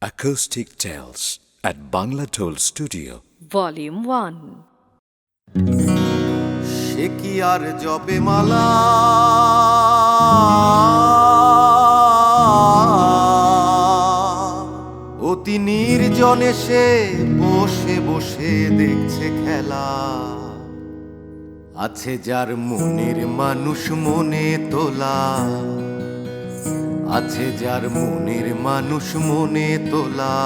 Acoustic Tales at Bangla Toll Studio. Volume 1. সে কি আর জবে মালা অতি নির্জনে সে বসে বসে দেখছে খেলা। আছে যার মনের মানুষ মনে তোলা, আছে যার মনের মানুষ মনে তোলা।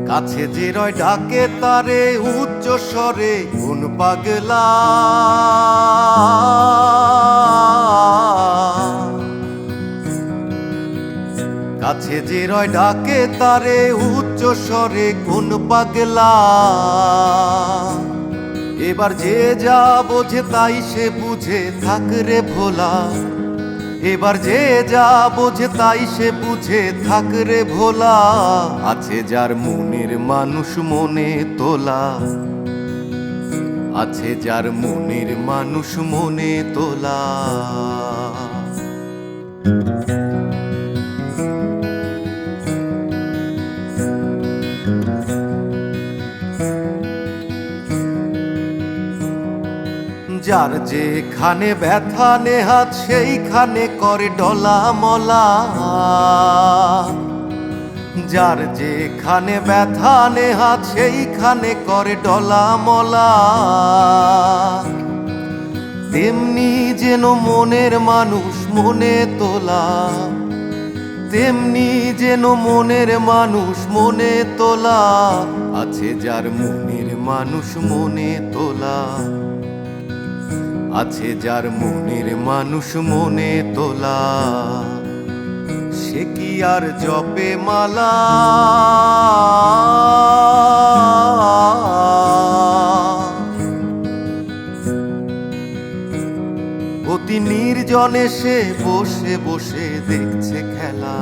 কাছে যে রয় ডাকে তারে উচ্চ স্বরে কোন পাগলা। কাছে যে রয় ডাকে তারে উচ্চ স্বরে কোন পাগলা। এবার যে যা বোঝে তাই সে বুঝে থাক রে ভোলা। এবার যে যা বোঝে তাই সে বুঝে থাক রে ভোলা। আছে যার মনের মানুষ মনে তোলা, আছে যার মনের মানুষ মনে তোলা। যার যেখানে ব্যথা নেহাত সেইখানে করে ডলা মলা। যার যেখানে ব্যথা নেহাত সেইখানে করে ডলা মলা। তেমনি যেন মনের মানুষ মনে তোলা, তেমনি যেন মনের মানুষ মনে তোলা। আছে যার মনের মানুষ মনে তোলা, আছে যার মনের মানুষ মনে তোলা। সে কি আর জপে মালা অতি নির্জনে সে বসে বসে দেখছে খেলা।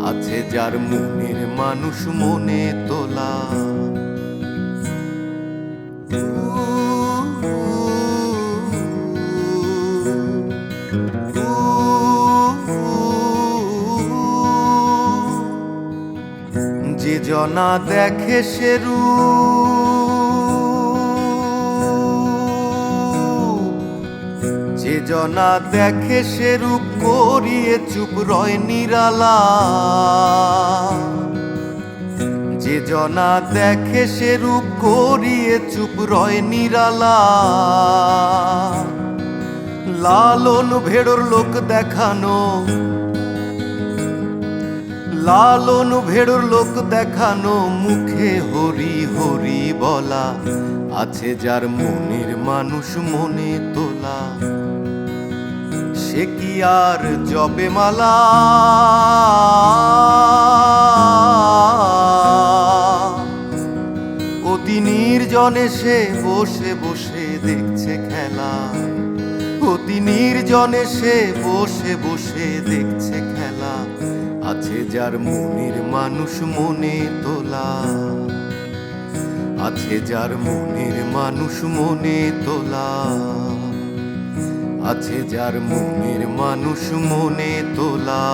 আছে যার মনের মানুষ মনে তোলা। যে জনা দেখে সে রূপ, যে জনা দেখে সে রূপ করিয়ে চুপ রয় নিরালা। যে জনা দেখে সে রূপ করিয়ে চুপ রয় নিরালা। লালন ভেড়োর লোক দেখানো, লালন ভেড়োর লোক দেখানো মুখে হরি হরি বলা। আছে যার মনের মানুষ মনে তোলা। সে কি আর জপে মালা অতি নির্জনে সে বসে বসে দেখছে খেলা। অতি নির্জনে সে বসে বসে দেখছে খেলা। আছে যার মনের মানুষ মনে তোলা, আছে যার মনের মানুষ মনে তোলা। আছে যার মনের মানুষ মনে তোলা।